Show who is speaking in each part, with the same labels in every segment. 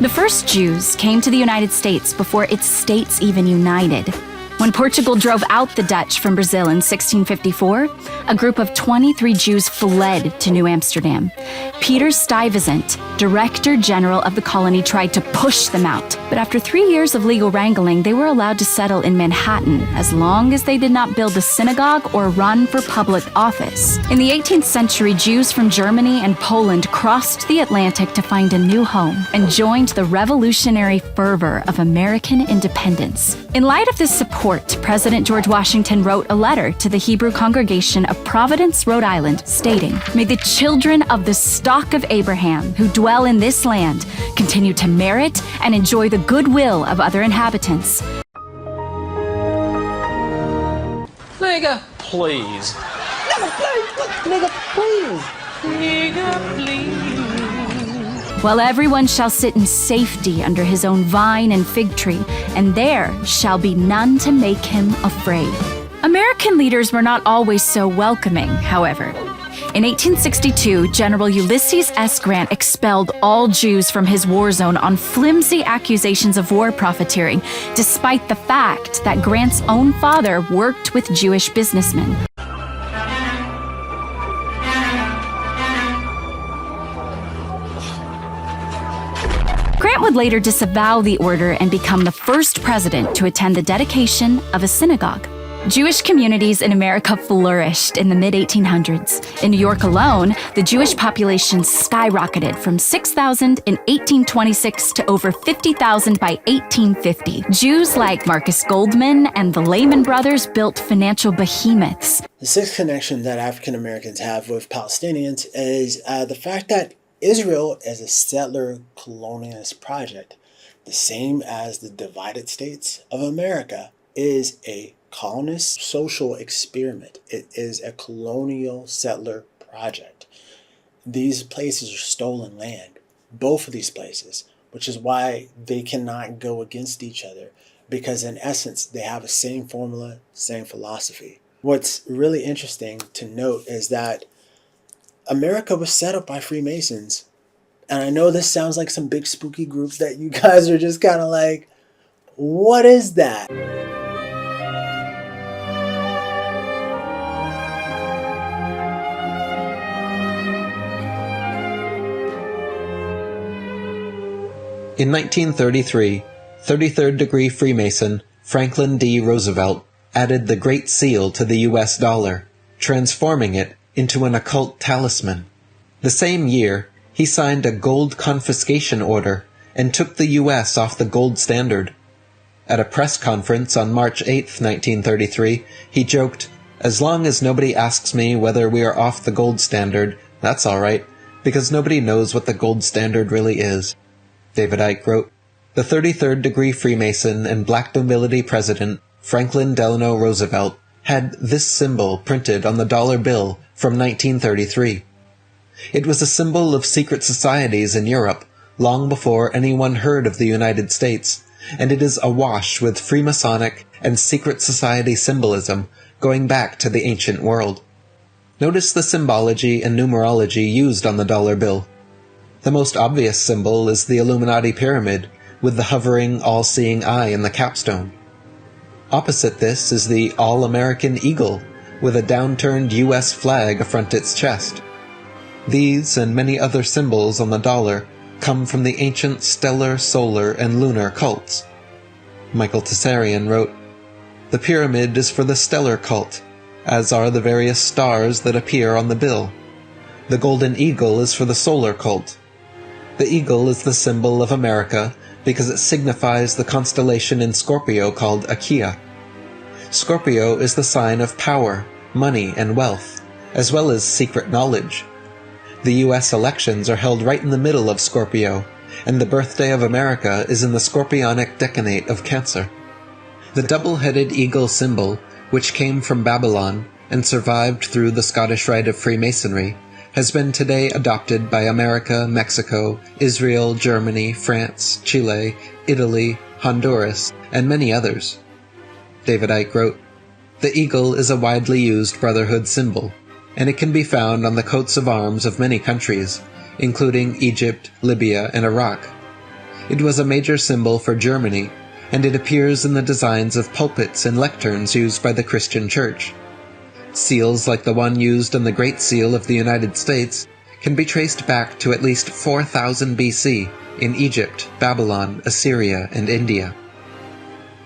Speaker 1: The first Jews came to the United States before its states even united. When Portugal drove out the Dutch from Brazil in 1654, a group of 23 Jews fled to New Amsterdam. Peter Stuyvesant, Director General of the colony, tried to push them out. But after 3 years of legal wrangling, they were allowed to settle in Manhattan as long as they did not build a synagogue or run for public office. In the 18th century, Jews from Germany and Poland crossed the Atlantic to find a new home and joined the revolutionary fervor of American independence. In light of this support, President George Washington wrote a letter to the Hebrew congregation of Providence, Rhode Island, stating, "May the children of the stock of Abraham who dwell in this land continue to merit and enjoy the goodwill of other inhabitants."
Speaker 2: Nigga, please. Nigga, please. Nigga, please.
Speaker 1: While everyone shall sit in safety under his own vine and fig tree, and there shall be none to make him afraid. American leaders were not always so welcoming, however. In 1862, General Ulysses S. Grant expelled all Jews from his war zone on flimsy accusations of war profiteering, despite the fact that Grant's own father worked with Jewish businessmen. Grant would later disavow the order and become the first president to attend the dedication of a synagogue. Jewish communities in America flourished in the mid-1800s. In New York alone, the Jewish population skyrocketed from 6,000 in 1826 to over 50,000 by 1850. Jews like Marcus Goldman and the Lehman Brothers built financial behemoths.
Speaker 3: The sixth connection that African Americans have with Palestinians is the fact that Israel is a settler colonialist project, the same as the divided states of America is a colonist social experiment. It is a colonial settler project. These places are stolen land, both of these places, which is why they cannot go against each other, because in essence, they have the same formula, same philosophy. What's really interesting to note is that America was set up by Freemasons. And I know this sounds like some big spooky group that you guys are just kind of like, what is that?
Speaker 4: In 1933, 33rd degree Freemason Franklin D. Roosevelt added the Great Seal to the U.S. dollar, transforming it into an occult talisman. The same year, he signed a gold confiscation order and took the U.S. off the gold standard. At a press conference on March 8, 1933, he joked, "As long as nobody asks me whether we are off the gold standard, that's all right, because nobody knows what the gold standard really is." David Icke wrote, "The 33rd degree Freemason and black nobility president, Franklin Delano Roosevelt, had this symbol printed on the dollar bill from 1933. It was a symbol of secret societies in Europe long before anyone heard of the United States, and it is awash with Freemasonic and secret society symbolism going back to the ancient world. Notice the symbology and numerology used on the dollar bill. The most obvious symbol is the Illuminati pyramid, with the hovering, all-seeing eye in the capstone. Opposite this is the All-American Eagle, with a downturned U.S. flag affront its chest. These and many other symbols on the dollar come from the ancient stellar, solar, and lunar cults. Michael Tessarian wrote, "The pyramid is for the stellar cult, as are the various stars that appear on the bill. The golden eagle is for the solar cult. The eagle is the symbol of America because it signifies the constellation in Scorpio called Achaea. Scorpio is the sign of power, money, and wealth, as well as secret knowledge. The U.S. elections are held right in the middle of Scorpio, and the birthday of America is in the scorpionic decanate of Cancer. The double-headed eagle symbol, which came from Babylon and survived through the Scottish Rite of Freemasonry, has been today adopted by America, Mexico, Israel, Germany, France, Chile, Italy, Honduras, and many others." David Icke wrote, "The eagle is a widely used brotherhood symbol, and it can be found on the coats of arms of many countries, including Egypt, Libya, and Iraq. It was a major symbol for Germany, and it appears in the designs of pulpits and lecterns used by the Christian Church. Seals like the one used on the Great Seal of the United States can be traced back to at least 4000 BC in Egypt, Babylon, Assyria, and India.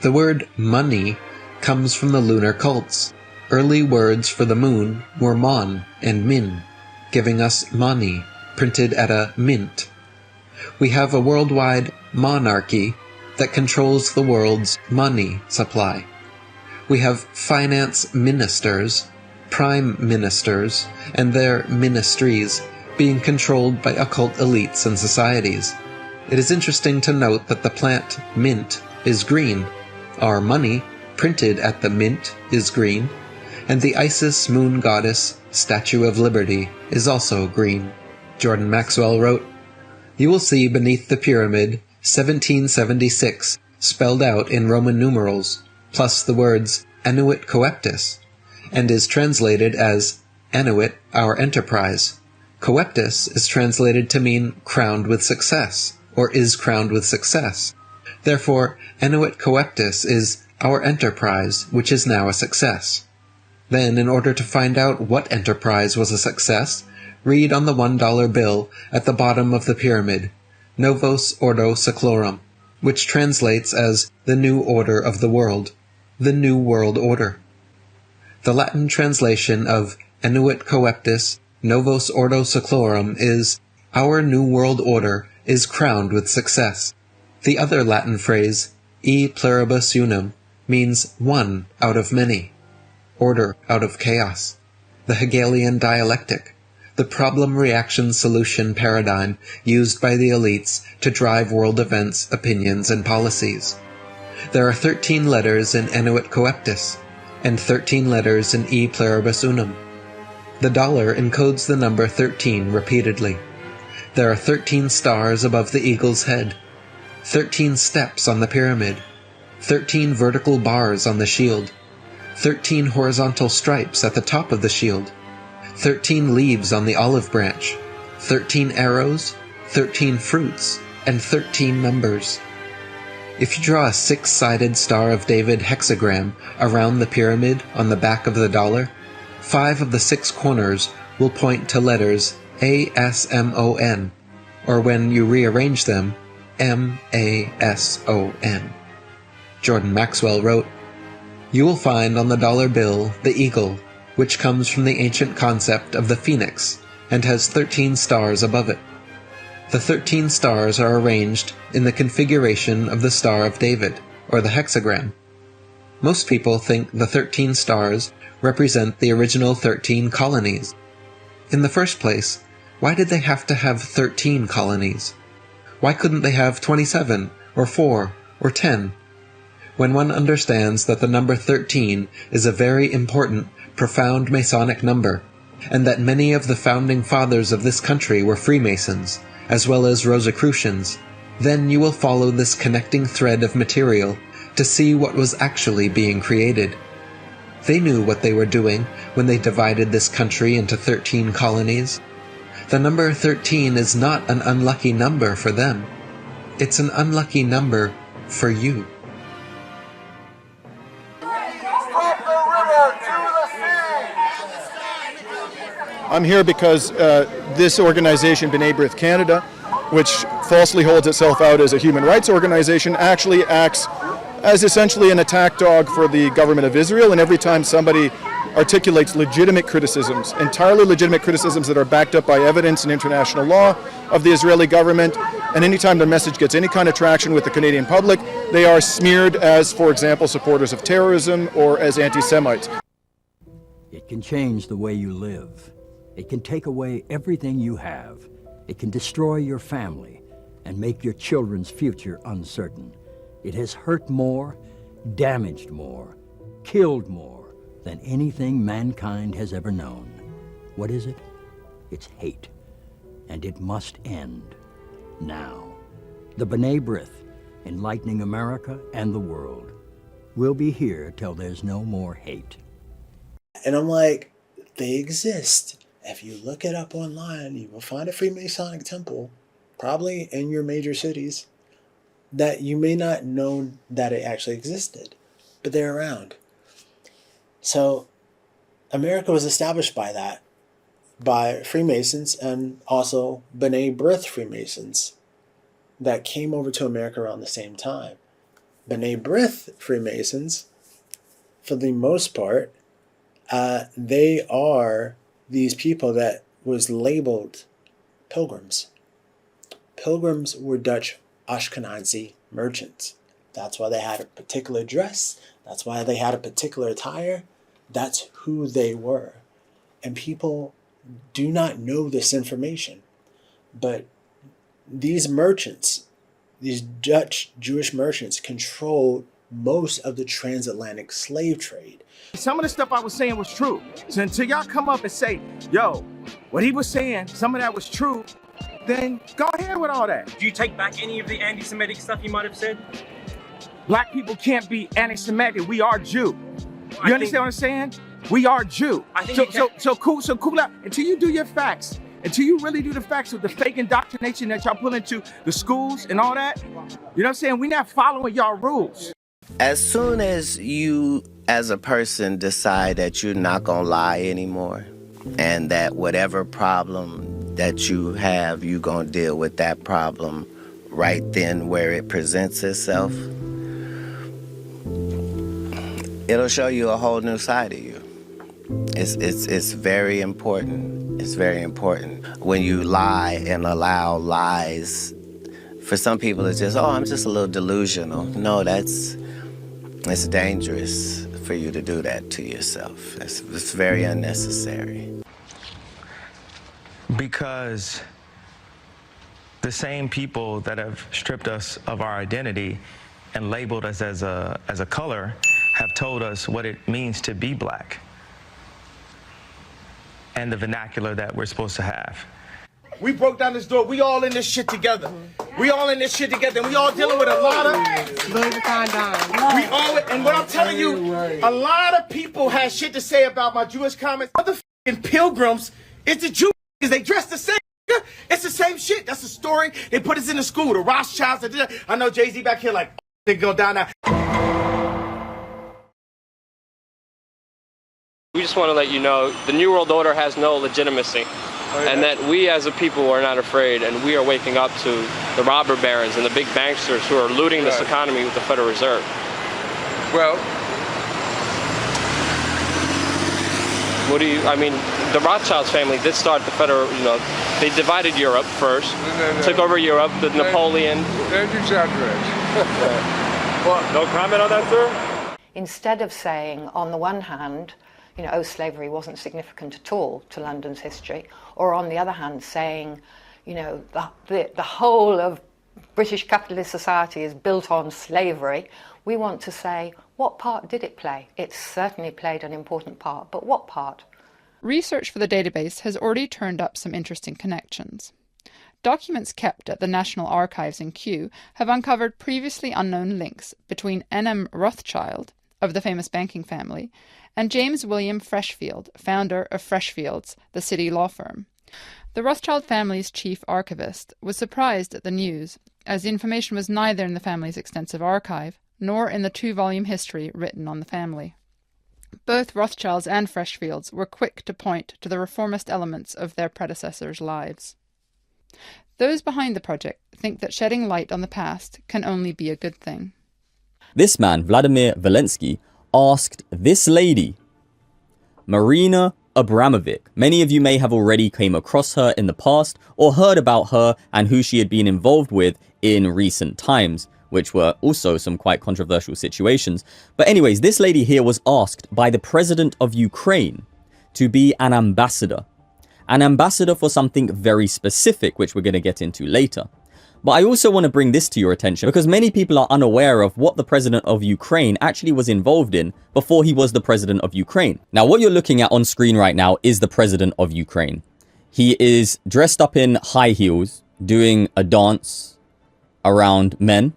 Speaker 4: The word money comes from the lunar cults. Early words for the moon were mon and min, giving us mani, printed at a mint. We have a worldwide monarchy that controls the world's money supply. We have finance ministers, prime ministers, and their ministries being controlled by occult elites and societies. It is interesting to note that the plant mint is green, our money printed at the mint is green, and the Isis moon goddess Statue of Liberty is also green. Jordan Maxwell wrote, "You will see beneath the pyramid 1776 spelled out in Roman numerals, plus the words Annuit Coeptus, and is translated as Annuit, our enterprise. Coeptus is translated to mean crowned with success, or is crowned with success. Therefore, Annuit Coeptus is our enterprise, which is now a success." Then, in order to find out what enterprise was a success, read on the $1 bill at the bottom of the pyramid, Novos Ordo Seclorum, which translates as the New Order of the World, the New World Order. The Latin translation of Annuit Coeptus Novos Ordo Seclorum is, Our New World Order is crowned with success. The other Latin phrase, E pluribus unum, means one out of many, order out of chaos. The Hegelian dialectic, the problem-reaction-solution paradigm used by the elites to drive world events, opinions, and policies. There are 13 letters in Annuit Coeptus, and 13 letters in E pluribus unum. The dollar encodes the number 13 repeatedly. There are 13 stars above the eagle's head, 13 steps on the pyramid, 13 vertical bars on the shield, 13 horizontal stripes at the top of the shield, 13 leaves on the olive branch, 13 arrows, 13 fruits, and 13 numbers. If you draw a 6-sided Star of David hexagram around the pyramid on the back of the dollar, 5 of the 6 corners will point to letters ASMON, or when you rearrange them, MASON. Jordan Maxwell wrote, "You will find on the dollar bill the eagle, which comes from the ancient concept of the phoenix and has 13 stars above it. The 13 stars are arranged in the configuration of the Star of David, or the hexagram. Most people think the 13 stars represent the original 13 colonies. In the first place, why did they have to have 13 colonies? Why couldn't they have 27, or 4, or 10? When one understands that the number 13 is a very important, profound Masonic number, and that many of the founding fathers of this country were Freemasons, as well as Rosicrucians, then you will follow this connecting thread of material to see what was actually being created. They knew what they were doing when they divided this country into 13 colonies. The number 13 is not an unlucky number for them. It's an unlucky number for you."
Speaker 5: I'm here because this organization, B'nai B'rith Canada, which falsely holds itself out as a human rights organization, actually acts as essentially an attack dog for the government of Israel. And every time somebody articulates legitimate criticisms, entirely legitimate criticisms that are backed up by evidence and international law of the Israeli government, and anytime their message gets any kind of traction with the Canadian public, they are smeared as, for example, supporters of terrorism or as anti-Semites.
Speaker 6: It can change the way you live. It can take away everything you have. It can destroy your family and make your children's future uncertain. It has hurt more, damaged more, killed more than anything mankind has ever known. What is it? It's hate. And it must end now. The B'nai B'rith, enlightening America and the world. We'll be here till there's no more hate.
Speaker 3: And I'm like, they exist. If you look it up online, you will find a Freemasonic temple, probably in your major cities. that you may not know that it actually existed, but they're around. So America was established by that, by Freemasons and also B'nai B'rith Freemasons that came over to America around the same time. B'nai B'rith Freemasons, for the most part, they are these people that was labeled pilgrims. Pilgrims were Dutch Ashkenazi merchants. That's why they had a particular dress. That's why they had a particular attire. That's who they were. And people do not know this information. But these merchants, these Dutch Jewish merchants, controlled most of the transatlantic slave trade.
Speaker 7: Some of the stuff I was saying was true. So until y'all come up and say, yo, what he was saying, some of that was true, then go ahead with all that.
Speaker 8: Do you take back any of the anti-Semitic stuff you might have said?
Speaker 7: Black people can't be anti-Semitic. We are Jew. You understand what I'm saying? We are Jew. So cool out. Until you do your facts, until you really do the facts with the fake indoctrination that y'all pull into the schools and all that, you know what I'm saying? We're not following y'all rules.
Speaker 9: As soon as you, as a person, decide that you're not gonna lie anymore, and that whatever problem that you have, you're gonna deal with that problem right then where it presents itself, it'll show you a whole new side of you. It's very important. It's very important. When you lie and allow lies, for some people it's just, oh, I'm just a little delusional. No, it's dangerous for you to do that to yourself. It's very unnecessary.
Speaker 10: Because the same people that have stripped us of our identity and labeled us as a color have told us what it means to be black and the vernacular that we're supposed to have.
Speaker 7: We broke down this door. We all in this shit together. We all in this shit together. And we all dealing with a lot of... And what I'm telling you, a lot of people have shit to say about my Jewish comments. Motherfucking pilgrims, it's the Jews. They dress the same. It's the same shit. That's the story. They put us in the school. The Rothschilds. I know Jay-Z back here like, they go down now.
Speaker 11: We just want to let you know the New World Order has no legitimacy, and that we as a people are not afraid, and we are waking up to the robber barons and the big banksters who are looting this economy with the Federal Reserve.
Speaker 12: Well,
Speaker 11: the Rothschilds family did start the Federal, they divided Europe first, took over Europe, the Napoleon.
Speaker 12: Don't exaggerate.
Speaker 11: Well, no comment on that, sir?
Speaker 13: Instead of saying, on the one hand, slavery wasn't significant at all to London's history, or on the other hand, saying, the whole of British capitalist society is built on slavery, we want to say, what part did it play? It certainly played an important part, but what part?
Speaker 14: Research for the database has already turned up some interesting connections. Documents kept at the National Archives in Kew have uncovered previously unknown links between N.M. Rothschild, of the famous banking family, and James William Freshfield, founder of Freshfields, the city law firm. The Rothschild family's chief archivist was surprised at the news, as the information was neither in the family's extensive archive, nor in the 2-volume history written on the family. Both Rothschilds and Freshfields were quick to point to the reformist elements of their predecessors' lives. Those behind the project think that shedding light on the past can only be a good thing.
Speaker 15: This man, Vladimir Volensky, asked this lady, Marina Abramovic. Many of you may have already came across her in the past or heard about her and who she had been involved with in recent times, which were also some quite controversial situations. But anyways, this lady here was asked by the president of Ukraine to be an ambassador for something very specific, which we're going to get into later. But I also want to bring this to your attention because many people are unaware of what the president of Ukraine actually was involved in before he was the president of Ukraine. Now, what you're looking at on screen right now is the president of Ukraine. He is dressed up in high heels, doing a dance around men.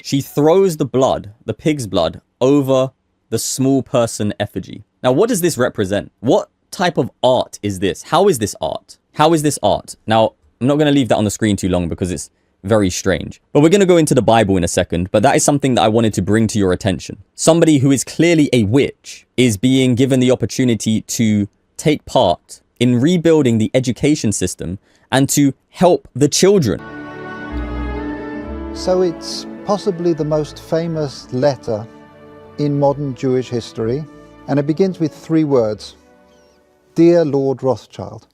Speaker 15: She throws the blood, the pig's blood, over the small person effigy. Now, what does this represent? What type of art is this? How is this art? How is this art? Now, I'm not going to leave that on the screen too long because it's very strange. But we're going to go into the Bible in a second, but that is something that I wanted to bring to your attention. Somebody who is clearly a witch is being given the opportunity to take part in rebuilding the education system and to help the children.
Speaker 16: So it's possibly the most famous letter in modern Jewish history, and it begins with 3 words: Dear Lord Rothschild.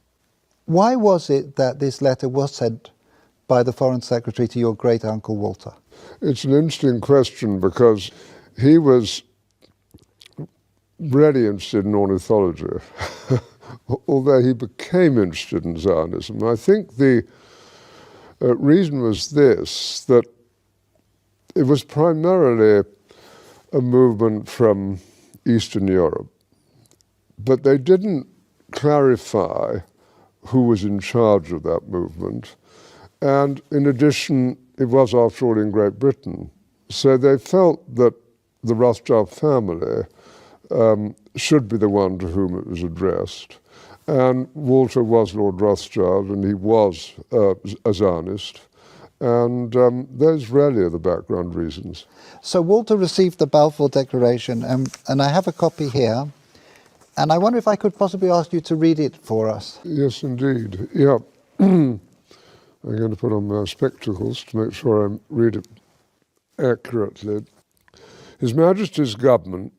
Speaker 16: Why was it that this letter was sent by the Foreign Secretary to your great-uncle Walter?
Speaker 12: It's an interesting question because he was really interested in ornithology, although he became interested in Zionism. I think the reason was this, that it was primarily a movement from Eastern Europe, but they didn't clarify who was in charge of that movement. And in addition, it was, after all, in Great Britain. So they felt that the Rothschild family should be the one to whom it was addressed. And Walter was Lord Rothschild, and he was a Zionist. And those really are the background reasons.
Speaker 16: So Walter received the Balfour Declaration, and I have a copy here. And I wonder if I could possibly ask you to read it for us.
Speaker 12: Yes, indeed. Yeah. I'm going to put on my spectacles to make sure I read it accurately. His Majesty's government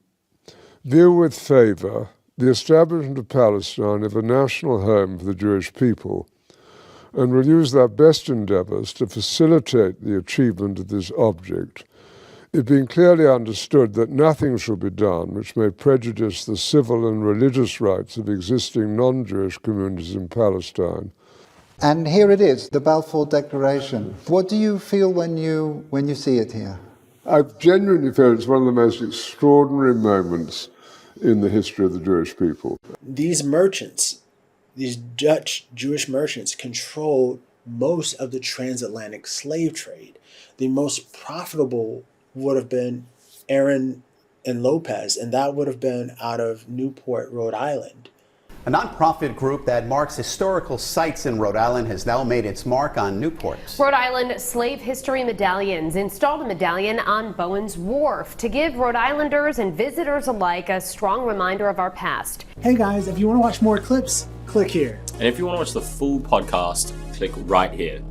Speaker 12: view with favour the establishment of Palestine as a national home for the Jewish people, and will use their best endeavours to facilitate the achievement of this object, it being clearly understood that nothing shall be done which may prejudice the civil and religious rights of existing non-Jewish communities in Palestine.
Speaker 16: And here it is, the Balfour Declaration. What do you feel when you see it here?
Speaker 12: I genuinely feel it's one of the most extraordinary moments in the history of the Jewish people.
Speaker 3: These merchants, these Dutch Jewish merchants, controlled most of the transatlantic slave trade. The most profitable would have been Aaron and Lopez, and that would have been out of Newport, Rhode Island.
Speaker 17: A nonprofit group that marks historical sites in Rhode Island has now made its mark on Newport.
Speaker 18: Rhode Island Slave History Medallions installed a medallion on Bowen's Wharf to give Rhode Islanders and visitors alike a strong reminder of our past.
Speaker 19: Hey guys, if you want to watch more clips, click here.
Speaker 20: And if you want to watch the full podcast, click right here.